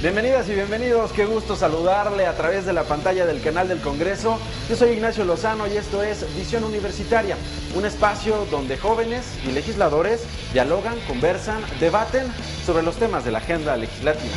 Bienvenidas y bienvenidos, qué gusto saludarle a través de la pantalla del canal del Congreso. Yo soy Ignacio Lozano y esto es Visión Universitaria, un espacio donde jóvenes y legisladores dialogan, conversan, debaten sobre los temas de la agenda legislativa.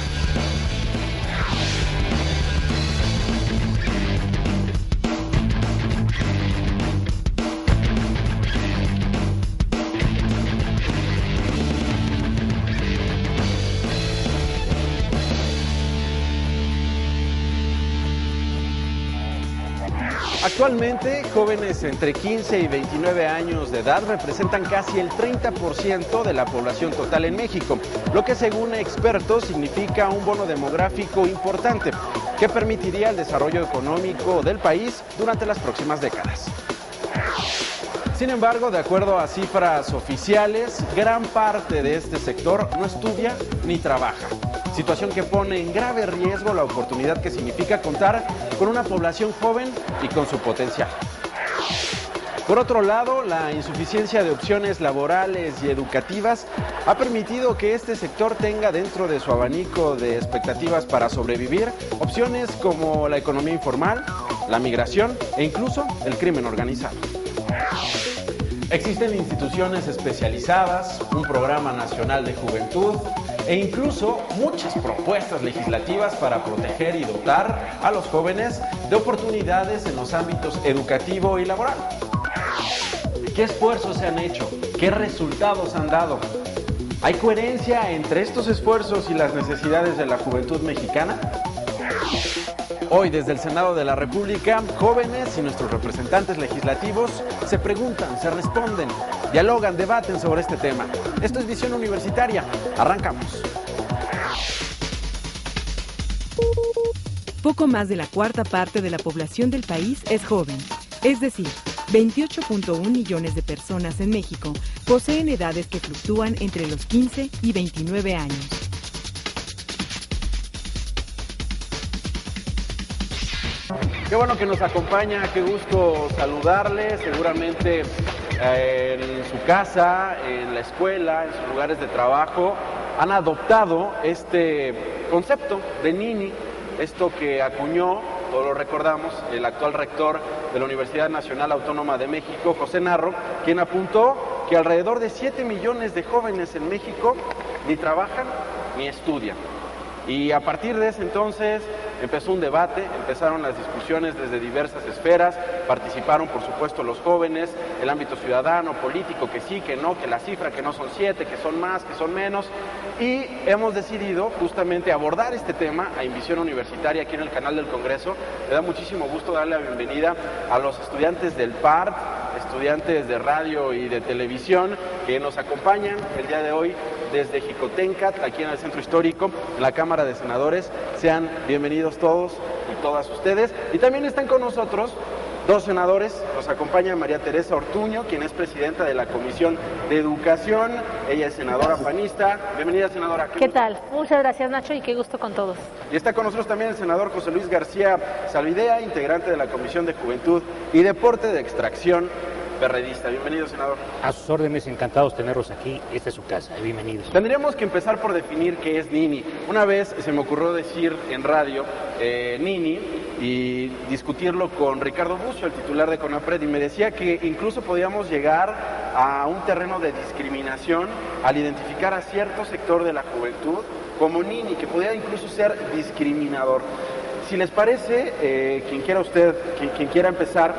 Actualmente, jóvenes entre 15 y 29 años de edad representan casi el 30% de la población total en México, lo que según expertos significa un bono demográfico importante que permitiría el desarrollo económico del país durante las próximas décadas. Sin embargo, de acuerdo a cifras oficiales, gran parte de este sector no estudia ni trabaja, situación que pone en grave riesgo la oportunidad que significa contar con una población joven y con su potencial. Por otro lado, la insuficiencia de opciones laborales y educativas ha permitido que este sector tenga dentro de su abanico de expectativas para sobrevivir opciones como la economía informal, la migración e incluso el crimen organizado. Existen instituciones especializadas, un programa nacional de juventud e incluso muchas propuestas legislativas para proteger y dotar a los jóvenes de oportunidades en los ámbitos educativo y laboral. ¿Qué esfuerzos se han hecho? ¿Qué resultados han dado? ¿Hay coherencia entre estos esfuerzos y las necesidades de la juventud mexicana? Hoy, desde el Senado de la República, jóvenes y nuestros representantes legislativos se preguntan, se responden, dialogan, debaten sobre este tema. Esto es Visión Universitaria. Arrancamos. Poco más de la cuarta parte de la población del país es joven, es decir, 28.1 millones de personas en México poseen edades que fluctúan entre los 15 y 29 años. Qué bueno que nos acompaña, qué gusto saludarle, seguramente en su casa, en la escuela, en sus lugares de trabajo, han adoptado este concepto de Nini, esto que acuñó, todos lo recordamos, el actual rector de la Universidad Nacional Autónoma de México, José Narro, quien apuntó que alrededor de 7 millones de jóvenes en México ni trabajan ni estudian. Y a partir de ese entonces empezó un debate, empezaron las discusiones desde diversas esferas, participaron por supuesto los jóvenes, el ámbito ciudadano, político, que sí, que no, que la cifra, que no son 7, que son más, que son menos, y hemos decidido justamente abordar este tema en Visión Universitaria aquí en el canal del Congreso. Me da muchísimo gusto darle la bienvenida a los estudiantes del PART, estudiantes de radio y de televisión que nos acompañan el día de hoy desde Jicotencat, aquí en el Centro Histórico, en la Cámara de Senadores. Sean bienvenidos todos y todas ustedes. Y también están con nosotros dos senadores. Nos acompaña María Teresa Ortuño, quien es presidenta de la Comisión de Educación. Ella es senadora panista. Bienvenida, senadora. ¿Qué tal? Muchas gracias, Nacho, y qué gusto con todos. Y está con nosotros también el senador José Luis García Salvidea, integrante de la Comisión de Juventud y Deporte de Extracción perredista. Bienvenido, senador. A sus órdenes, encantados de tenerlos aquí. Esta es su casa. Bienvenidos. Tendríamos que empezar por definir qué es Nini. Una vez se me ocurrió decir en radio Nini y discutirlo con Ricardo Bucio, el titular de CONAPRED, y me decía que incluso podíamos llegar a un terreno de discriminación al identificar a cierto sector de la juventud como Nini, que podía incluso ser discriminador. Si les parece, quien quiera empezar,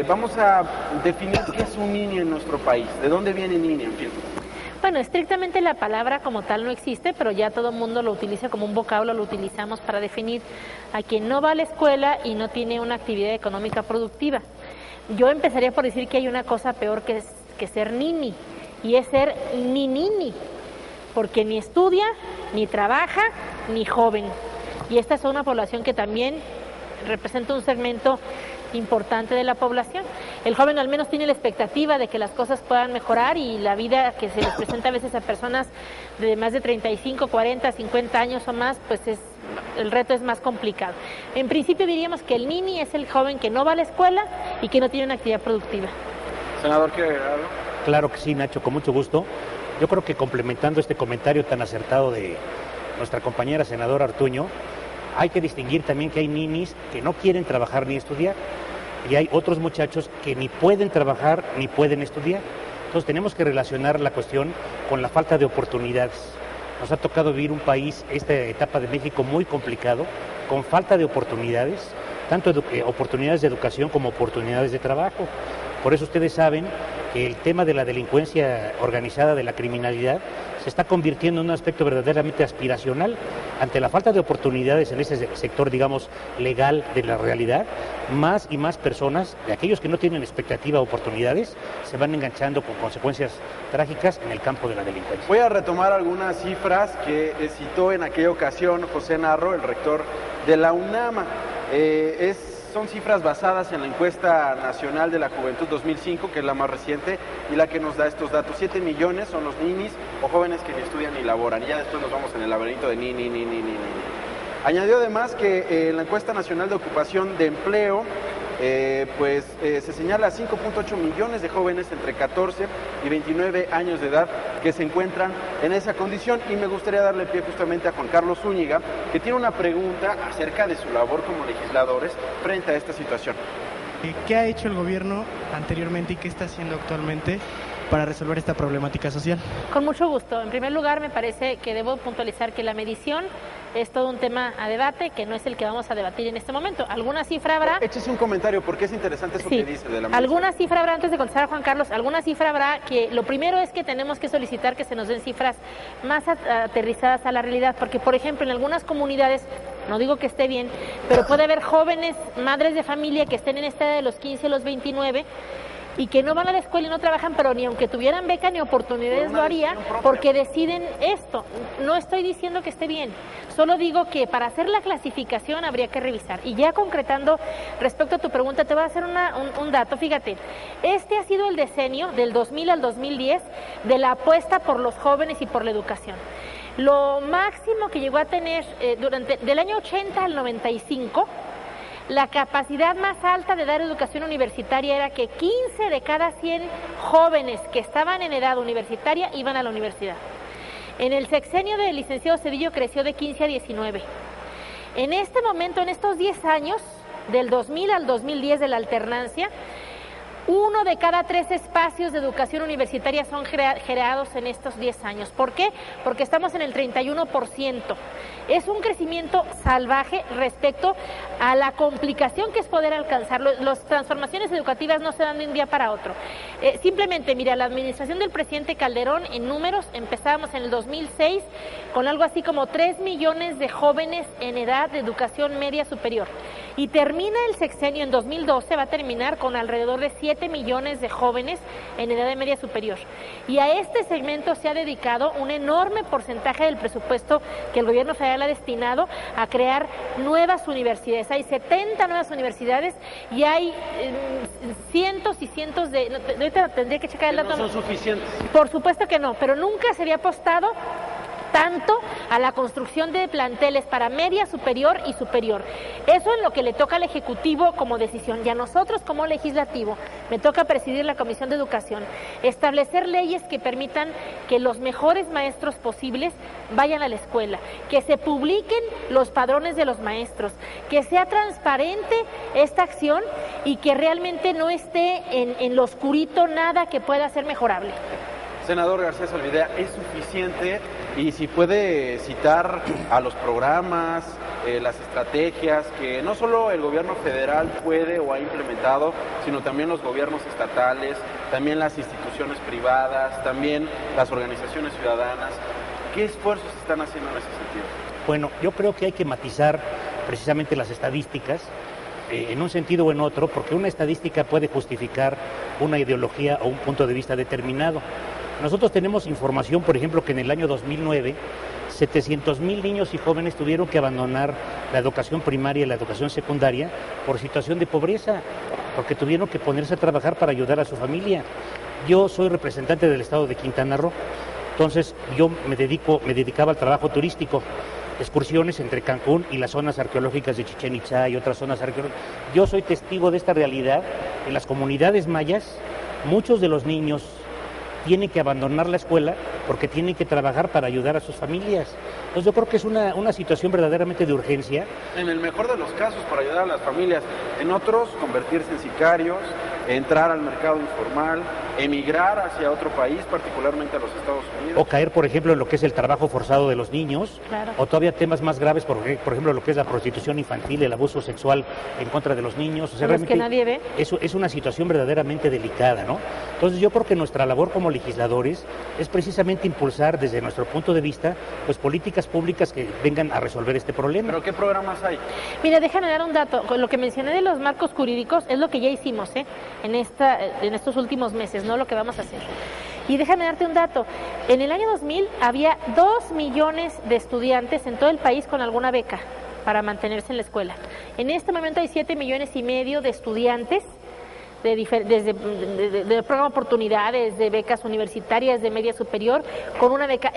vamos a definir qué es un Nini en nuestro país, de dónde viene Nini, en fin. Bueno, estrictamente la palabra como tal no existe, pero ya todo el mundo lo utiliza como un vocablo, lo utilizamos para definir a quien no va a la escuela y no tiene una actividad económica productiva. Yo empezaría por decir que hay una cosa peor que ser Nini, y es ser Ninini, porque ni estudia, ni trabaja, ni joven. Y esta es una población que también representa un segmento importante de la población. El joven al menos tiene la expectativa de que las cosas puedan mejorar y la vida que se les presenta a veces a personas de más de 35, 40, 50 años o más, pues el reto es más complicado. En principio diríamos que el Nini es el joven que no va a la escuela y que no tiene una actividad productiva. Senador, ¿quiere agregar algo? Claro que sí, Nacho, con mucho gusto. Yo creo que complementando este comentario tan acertado de nuestra compañera senadora Ortuño, hay que distinguir también que hay ninis que no quieren trabajar ni estudiar, y hay otros muchachos que ni pueden trabajar ni pueden estudiar. Entonces tenemos que relacionar la cuestión con la falta de oportunidades. Nos ha tocado vivir un país, esta etapa de México, muy complicado, con falta de oportunidades, tanto oportunidades de educación como oportunidades de trabajo. Por eso ustedes saben que el tema de la delincuencia organizada, de la criminalidad, se está convirtiendo en un aspecto verdaderamente aspiracional. Ante la falta de oportunidades en ese sector, digamos, legal de la realidad, más y más personas, de aquellos que no tienen expectativa o oportunidades, se van enganchando con consecuencias trágicas en el campo de la delincuencia. Voy a retomar algunas cifras que citó en aquella ocasión José Narro, el rector de la UNAM. Son cifras basadas en la encuesta nacional de la juventud 2005, que es la más reciente y la que nos da estos datos. 7 millones son los ninis o jóvenes que ni estudian ni laboran. Y ya después nos vamos en el laberinto de ni. Añadió además que en la encuesta nacional de ocupación de empleo, se señala 5.8 millones de jóvenes entre 14 y 29 años de edad que se encuentran en esa condición. Y me gustaría darle pie justamente a Juan Carlos Zúñiga, que tiene una pregunta acerca de su labor como legisladores frente a esta situación. ¿Qué ha hecho el gobierno anteriormente y qué está haciendo actualmente para resolver esta problemática social? Con mucho gusto. En primer lugar, me parece que debo puntualizar que la medición es todo un tema a debate, que no es el que vamos a debatir en este momento. ¿Alguna cifra habrá? Échese un comentario, porque es interesante eso que dice de la medición. ¿Alguna cifra habrá, antes de contestar a Juan Carlos, alguna cifra habrá que lo primero es que tenemos que solicitar que se nos den cifras más aterrizadas a la realidad? Porque, por ejemplo, en algunas comunidades, no digo que esté bien, pero puede haber jóvenes, madres de familia que estén en esta edad de los 15 a los 29, y que no van a la escuela y no trabajan, pero ni aunque tuvieran beca ni oportunidades lo haría, porque deciden esto. No estoy diciendo que esté bien, solo digo que para hacer la clasificación habría que revisar. Y ya concretando respecto a tu pregunta, te voy a hacer un dato. Fíjate, este ha sido el decenio del 2000 al 2010 de la apuesta por los jóvenes y por la educación. Lo máximo que llegó a tener del año 80 al 95, la capacidad más alta de dar educación universitaria era que 15 de cada 100 jóvenes que estaban en edad universitaria iban a la universidad. En el sexenio del licenciado Cedillo creció de 15 a 19. En este momento, en estos 10 años, del 2000 al 2010 de la alternancia, 1 de cada 3 espacios de educación universitaria son creados en estos 10 años. ¿Por qué? Porque estamos en el 31%. Es un crecimiento salvaje respecto a la complicación que es poder alcanzarlo. Las transformaciones educativas no se dan de un día para otro. Simplemente, mira, la administración del presidente Calderón, en números, empezábamos en el 2006 con algo así como 3 millones de jóvenes en edad de educación media superior. Y termina el sexenio en 2012, va a terminar con alrededor de 7 millones de jóvenes en edad de media superior. Y a este segmento se ha dedicado un enorme porcentaje del presupuesto que el gobierno federal ha destinado a crear nuevas universidades. Hay 70 nuevas universidades y hay cientos y cientos de... Ahorita tendría que checar el dato. ¿No son suficientes? Por supuesto que no, pero nunca se había apostado tanto a la construcción de planteles para media superior y superior. Eso es lo que le toca al Ejecutivo como decisión, y a nosotros como Legislativo me toca presidir la Comisión de Educación, establecer leyes que permitan que los mejores maestros posibles vayan a la escuela, que se publiquen los padrones de los maestros, que sea transparente esta acción y que realmente no esté en lo oscurito nada que pueda ser mejorable. Senador García Solvidea, ¿es suficiente? Y si puede citar a los programas, las estrategias que no solo el gobierno federal puede o ha implementado, sino también los gobiernos estatales, también las instituciones privadas, también las organizaciones ciudadanas. ¿Qué esfuerzos están haciendo en ese sentido? Bueno, yo creo que hay que matizar precisamente las estadísticas en un sentido o en otro, porque una estadística puede justificar una ideología o un punto de vista determinado. Nosotros tenemos información, por ejemplo, que en el año 2009, 700,000 niños y jóvenes tuvieron que abandonar la educación primaria y la educación secundaria por situación de pobreza, porque tuvieron que ponerse a trabajar para ayudar a su familia. Yo soy representante del estado de Quintana Roo, entonces yo me dedicaba al trabajo turístico, excursiones entre Cancún y las zonas arqueológicas de Chichén Itzá y otras zonas arqueológicas. Yo soy testigo de esta realidad. En las comunidades mayas, muchos de los niños tienen que abandonar la escuela porque tienen que trabajar para ayudar a sus familias. Entonces yo creo que es una situación verdaderamente de urgencia. En el mejor de los casos, para ayudar a las familias. En otros, convertirse en sicarios, entrar al mercado informal, emigrar hacia otro país, particularmente a los Estados Unidos. O caer, por ejemplo, en lo que es el trabajo forzado de los niños, Claro. o todavía temas más graves, por ejemplo, lo que es la prostitución infantil, el abuso sexual en contra de los niños. O sea, Los que nadie ve. Eso es una situación verdaderamente delicada, ¿no? Entonces yo creo que nuestra labor como legisladores es precisamente impulsar desde nuestro punto de vista pues políticas públicas que vengan a resolver este problema. ¿Pero qué programas hay? Mira, déjame dar un dato. Con lo que mencioné de los marcos jurídicos es lo que ya hicimos en estos últimos meses, no lo que vamos a hacer. Y déjame darte un dato. En el año 2000 había 2 millones de estudiantes en todo el país con alguna beca para mantenerse en la escuela. En este momento hay 7,5 millones de estudiantes de programa oportunidades, de becas universitarias, de media superior, con una beca.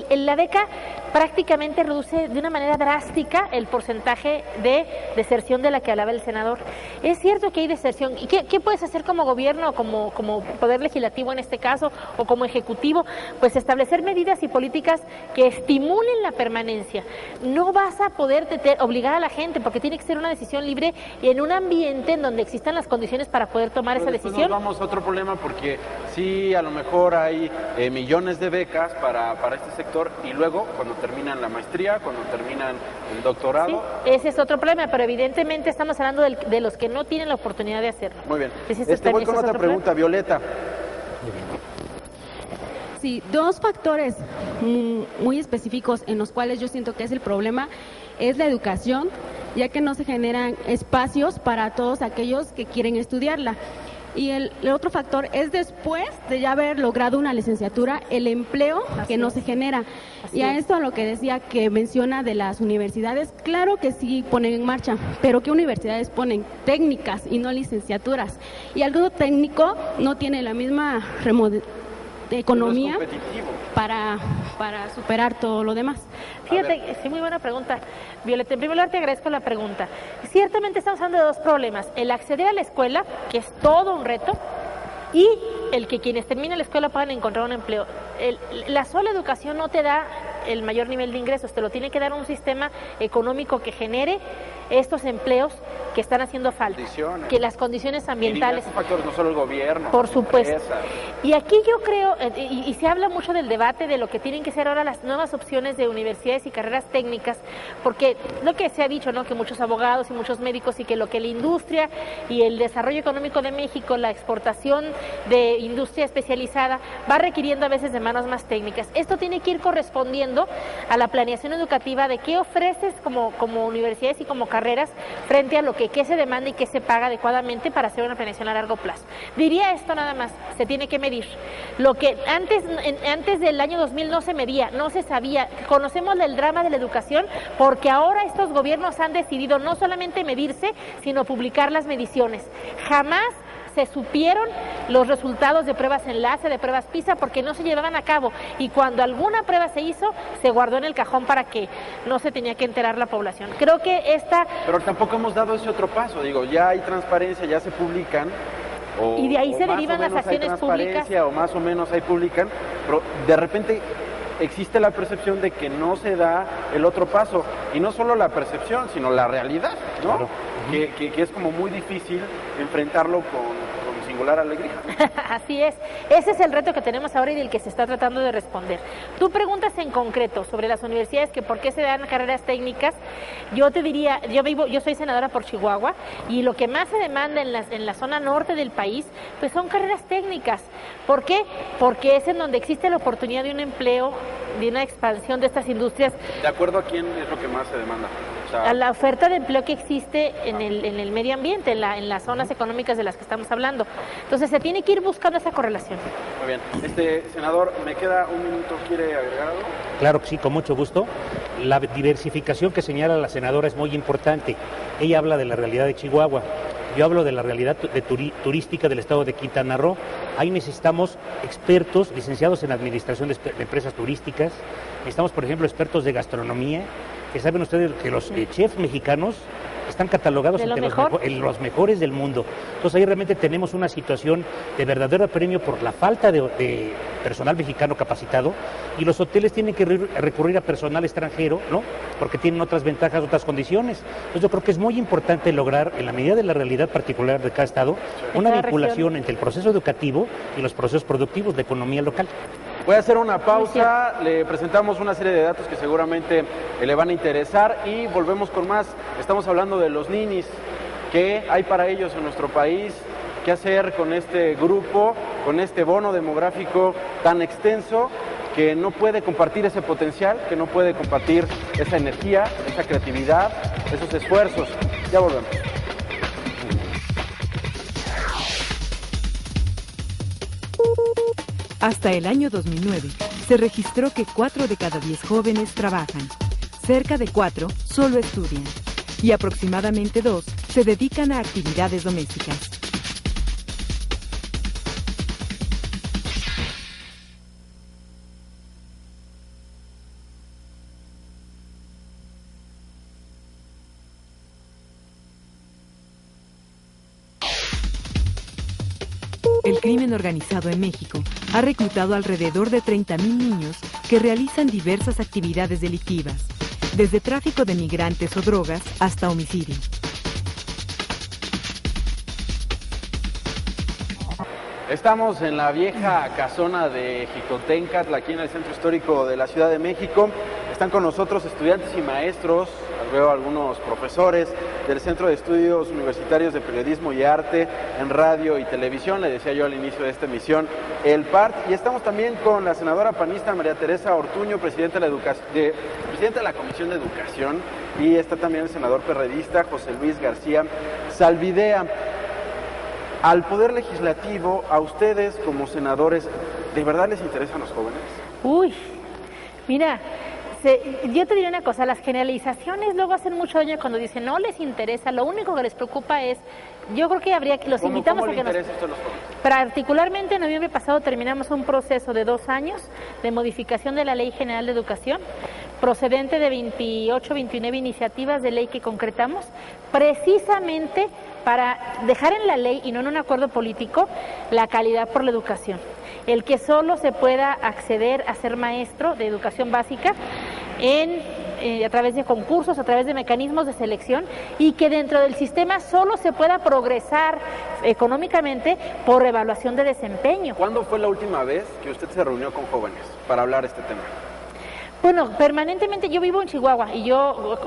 La beca prácticamente reduce de una manera drástica el porcentaje de deserción de la que hablaba el senador. Es cierto que hay deserción. ¿Y qué puedes hacer como gobierno, como poder legislativo en este caso, o como ejecutivo? Pues establecer medidas y políticas que estimulen la permanencia. No vas a poder obligar a la gente, porque tiene que ser una decisión libre y en un ambiente en donde existan las condiciones para poder tomar esa decisión. Nos vamos a otro problema, porque sí, a lo mejor hay millones de becas para este sector, y luego cuando terminan la maestría, cuando terminan el doctorado. Sí, ese es otro problema, pero evidentemente estamos hablando de los que no tienen la oportunidad de hacerlo. Muy bien. Ese Voy con otra pregunta, Violeta. Sí, dos factores muy específicos en los cuales yo siento que es el problema es la educación, ya que no se generan espacios para todos aquellos que quieren estudiarla. Y el otro factor es después de ya haber logrado una licenciatura, el empleo que no se genera. Y a esto a lo que decía que menciona de las universidades, claro que sí ponen en marcha, pero ¿qué universidades ponen? Técnicas y no licenciaturas. Y algo técnico no tiene la misma economía para superar todo lo demás. Fíjate, sí, muy buena pregunta, Violeta. En primer lugar, te agradezco la pregunta. Ciertamente estamos hablando de dos problemas: el acceder a la escuela, que es todo un reto, y el que quienes terminan la escuela puedan encontrar un empleo. La sola educación no te da el mayor nivel de ingresos, te lo tiene que dar un sistema económico que genere estos empleos que están haciendo falta, que las condiciones ambientales, factores, no solo el gobierno, por supuesto. Empresas. Y aquí yo creo, y se habla mucho del debate de lo que tienen que ser ahora las nuevas opciones de universidades y carreras técnicas, porque lo que se ha dicho, ¿no?, que muchos abogados y muchos médicos, y que lo que la industria y el desarrollo económico de México, la exportación de industria especializada, va requiriendo a veces de manos más técnicas. Esto tiene que ir correspondiendo a la planeación educativa de qué ofreces como universidades y como carreras frente a lo que qué se demanda y qué se paga adecuadamente para hacer una planeación a largo plazo. Diría esto nada más: se tiene que medir. Lo que antes del año 2000 no se medía, no se sabía. Conocemos el drama de la educación porque ahora estos gobiernos han decidido no solamente medirse, sino publicar las mediciones. Jamás se supieron los resultados de pruebas enlace, de pruebas PISA, porque no se llevaban a cabo, y cuando alguna prueba se hizo, se guardó en el cajón para que no se tenía que enterar la población. Creo que Pero tampoco hemos dado ese otro paso, digo, ya hay transparencia, ya se publican, y de ahí se derivan las acciones públicas. O más o menos ahí publican, pero de repente existe la percepción de que no se da el otro paso, y no solo la percepción, sino la realidad, ¿no? Claro. Que es como muy difícil enfrentarlo con singular alegría. Así es, ese es el reto que tenemos ahora y del que se está tratando de responder. Tú preguntas en concreto sobre las universidades, que por qué se dan carreras técnicas. Yo te diría, yo soy senadora por Chihuahua, y lo que más se demanda en la zona norte del país, pues son carreras técnicas. ¿Por qué? Porque es en donde existe la oportunidad de un empleo, de una expansión de estas industrias. ¿De acuerdo a quién es lo que más se demanda? A la oferta de empleo que existe en el medio ambiente, en las zonas económicas de las que estamos hablando. Entonces se tiene que ir buscando esa correlación. Muy bien. Senador, me queda un minuto, ¿quiere agregar algo? Claro que sí, con mucho gusto. La diversificación que señala la senadora es muy importante. Ella habla de la realidad de Chihuahua. Yo hablo de la realidad turística del estado de Quintana Roo. Ahí necesitamos expertos, licenciados en administración de empresas turísticas. Necesitamos, por ejemplo, expertos de gastronomía, que saben ustedes que los chefs mexicanos están catalogados ¿De lo entre mejor? los mejores del mundo. Entonces ahí realmente tenemos una situación de verdadero apremio por la falta de personal mexicano capacitado, y los hoteles tienen que recurrir a personal extranjero, ¿no? Porque tienen otras ventajas, otras condiciones. Entonces yo creo que es muy importante lograr, en la medida de la realidad particular de cada estado, una cada vinculación entre el proceso educativo y los procesos productivos de economía local. Voy a hacer una pausa, le presentamos una serie de datos que seguramente le van a interesar y volvemos con más. Estamos hablando de los ninis, qué hay para ellos en nuestro país, qué hacer con este grupo, con este bono demográfico tan extenso que no puede compartir ese potencial, que no puede compartir esa energía, esa creatividad, esos esfuerzos. Ya volvemos. Hasta el año 2009, se registró que 4 de cada 10 jóvenes trabajan, cerca de 4 solo estudian y aproximadamente 2 se dedican a actividades domésticas. El crimen organizado en México ha reclutado alrededor de 30,000 niños que realizan diversas actividades delictivas, desde tráfico de migrantes o drogas hasta homicidio. Estamos en la vieja casona de Jicotencatl, aquí en el centro histórico de la Ciudad de México. Están con nosotros estudiantes y maestros, veo algunos profesores del Centro de Estudios Universitarios de Periodismo y Arte en Radio y Televisión, le decía yo al inicio de esta emisión, el PART, y estamos también con la senadora panista María Teresa Ortuño, presidenta de la Comisión de Educación, y está también el senador perredista José Luis García Salvidea. Al Poder Legislativo, a ustedes como senadores, ¿de verdad les interesan los jóvenes? Uy, mira, yo te diré una cosa, las generalizaciones luego hacen mucho daño cuando dicen no les interesa, lo único que les preocupa es, yo creo que habría que, los invitamos a que nos... Particularmente en noviembre pasado terminamos un proceso de 2 años de modificación de la Ley General de Educación, procedente de 28, 29 iniciativas de ley que concretamos, precisamente para dejar en la ley y no en un acuerdo político la calidad por la educación. El que solo se pueda acceder a ser maestro de educación básica a través de concursos, a través de mecanismos de selección, y que dentro del sistema solo se pueda progresar económicamente por evaluación de desempeño. ¿Cuándo fue la última vez que usted se reunió con jóvenes para hablar este tema? Bueno, permanentemente, yo vivo en Chihuahua y yo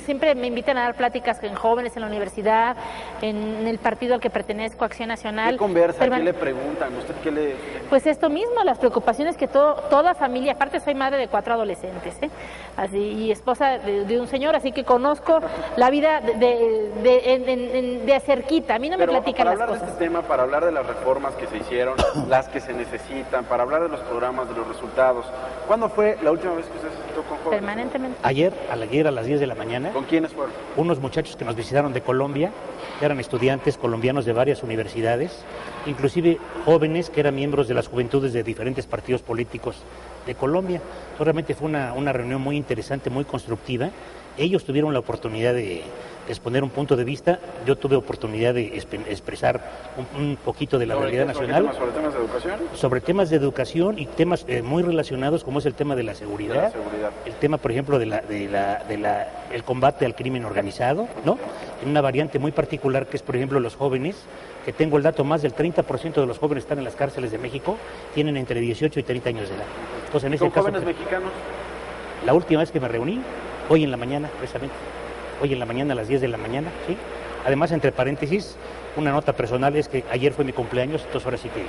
siempre me invitan a dar pláticas en jóvenes en la universidad, en el partido al que pertenezco, Acción Nacional. ¿Qué conversa? ¿Qué le preguntan? ¿Usted qué le...? Pues esto mismo, las preocupaciones que toda familia, aparte soy madre de 4 adolescentes, así, y esposa de un señor, así que conozco la vida de cerquita, a mí no me platican las cosas. Para hablar de este tema, para hablar de las reformas que se hicieron, las que se necesitan, para hablar de los programas, de los resultados, ¿cuándo fue la última vez que usted se sentó con jóvenes? Permanentemente. Ayer a las 10 de la mañana. ¿Con quiénes fueron? Unos muchachos que nos visitaron de Colombia, que eran estudiantes colombianos de varias universidades, inclusive jóvenes que eran miembros de las juventudes de diferentes partidos políticos de Colombia. Entonces, realmente fue una reunión muy interesante, muy constructiva. Ellos tuvieron la oportunidad de exponer un punto de vista, yo tuve oportunidad de expresar un poquito de la realidad nacional. ¿Sobre temas de educación? Sobre temas de educación y temas muy relacionados, como es el tema de la seguridad, el tema, por ejemplo, el combate al crimen organizado, ¿no? En una variante muy particular que es, por ejemplo, los jóvenes, que tengo el dato, más del 30% de los jóvenes que están en las cárceles de México tienen entre 18 y 30 años de edad. Entonces, en ese caso, jóvenes mexicanos? La última vez que me reuní, hoy en la mañana, precisamente. Hoy en la mañana a las 10 de la mañana, ¿sí? Además, entre paréntesis, una nota personal es que ayer fue mi cumpleaños, entonces ahora sí que...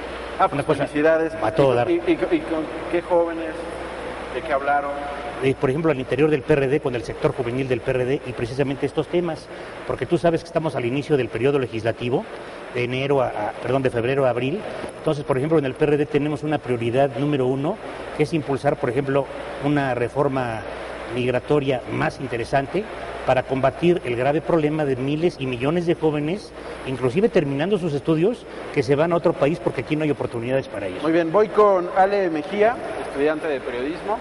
una cosa, felicidades. A todo dar. ¿Y con qué jóvenes? ¿De qué hablaron? Por ejemplo, al interior del PRD, con el sector juvenil del PRD, y precisamente estos temas, porque tú sabes que estamos al inicio del periodo legislativo, de febrero a abril. Entonces, por ejemplo, en el PRD tenemos una prioridad número 1, que es impulsar, por ejemplo, una reforma migratoria más interesante para combatir el grave problema de miles y millones de jóvenes, inclusive terminando sus estudios, que se van a otro país porque aquí no hay oportunidades para ellos. Muy bien, voy con Ale Mejía, estudiante de periodismo.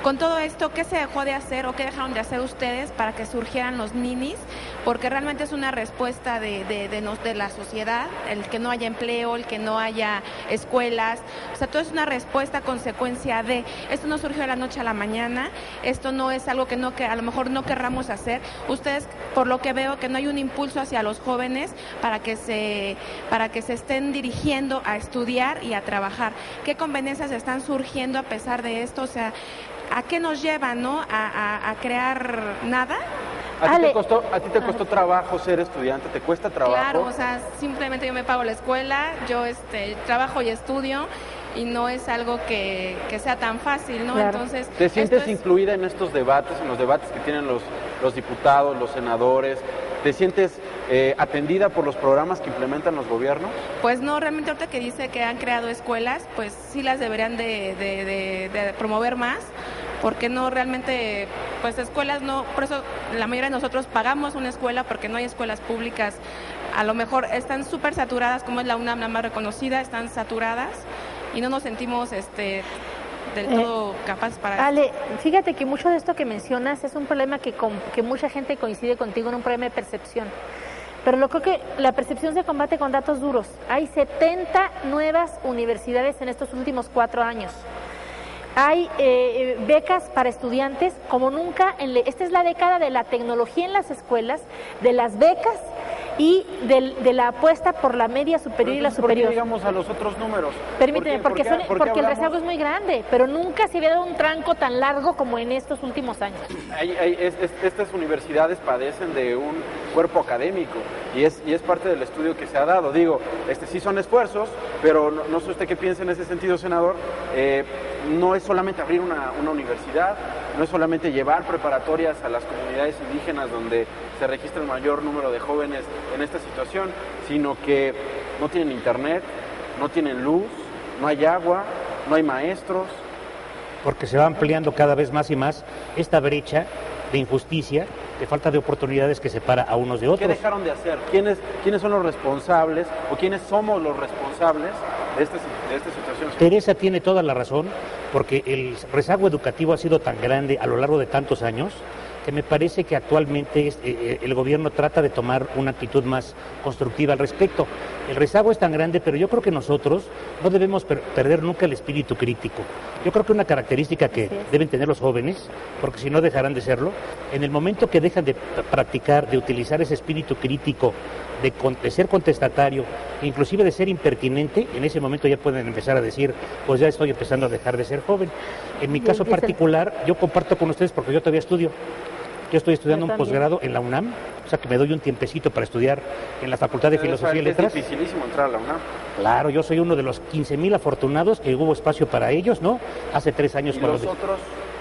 Con todo esto, ¿qué se dejó de hacer o qué dejaron de hacer ustedes para que surgieran los ninis? Porque realmente es una respuesta de la sociedad, el que no haya empleo, el que no haya escuelas, o sea, todo es una respuesta consecuencia de, esto no surgió de la noche a la mañana, esto no es algo que a lo mejor no querramos hacer. Ustedes, por lo que veo, que no hay un impulso hacia los jóvenes para que se estén dirigiendo a estudiar y a trabajar. ¿Qué conveniencias están surgiendo a pesar de esto? O sea, ¿a qué nos lleva, no? ¿A crear nada? ¿A ti te costó trabajo ser estudiante? ¿Te cuesta trabajo? Claro, o sea, simplemente yo me pago la escuela, yo trabajo y estudio, y no es algo que sea tan fácil, ¿no? Claro. Entonces, ¿Te sientes incluida en estos debates, en los debates que tienen los diputados, los senadores? ¿Te sientes atendida por los programas que implementan los gobiernos? Pues no, realmente ahorita que dice que han creado escuelas, pues sí las deberían de promover más, porque no realmente, pues escuelas no, por eso la mayoría de nosotros pagamos una escuela porque no hay escuelas públicas, a lo mejor están súper saturadas, como es la UNAM, la más reconocida, están saturadas y no nos sentimos del todo capaces para Ale, fíjate que mucho de esto que mencionas es un problema que mucha gente coincide contigo en un problema de percepción. Pero creo que la percepción se combate con datos duros. Hay 70 nuevas universidades en estos últimos 4 años. Hay becas para estudiantes como nunca. Esta es la década de la tecnología en las escuelas, de las becas y de la apuesta por la media superior y la superior. ¿Por qué llegamos a los otros números? Permíteme, porque el hablamos? rezago es muy grande, pero nunca se había dado un tranco tan largo como en estos últimos años. Estas universidades padecen de un cuerpo académico y es parte del estudio que se ha dado. Digo, sí son esfuerzos, pero no sé usted qué piensa en ese sentido, senador. No es solamente abrir una universidad, no es solamente llevar preparatorias a las comunidades indígenas donde se registra el mayor número de jóvenes en esta situación, sino que no tienen internet, no tienen luz, no hay agua, no hay maestros. Porque se va ampliando cada vez más y más esta brecha de injusticia, de falta de oportunidades que separa a unos de otros. ¿Qué dejaron de hacer? ¿Quiénes son los responsables o quiénes somos los responsables de esta situación? Teresa tiene toda la razón, porque el rezago educativo ha sido tan grande a lo largo de tantos años que me parece que actualmente el gobierno trata de tomar una actitud más constructiva al respecto. El rezago es tan grande, pero yo creo que nosotros no debemos perder nunca el espíritu crítico. Yo creo que una característica que deben tener los jóvenes, porque si no dejarán de serlo, en el momento que dejan de practicar, de utilizar ese espíritu crítico, de ser contestatario, inclusive de ser impertinente, en ese momento ya pueden empezar a decir, pues ya estoy empezando a dejar de ser joven. En mi caso particular, yo comparto con ustedes porque yo todavía estudio. Yo estoy estudiando un posgrado en la UNAM, o sea que me doy un tiempecito para estudiar en la Facultad de Filosofía y Letras. Es dificilísimo entrar a la UNAM. Claro, yo soy uno de los 15,000 afortunados que hubo espacio para ellos, ¿no? Hace 3 años. ¿Y los otros?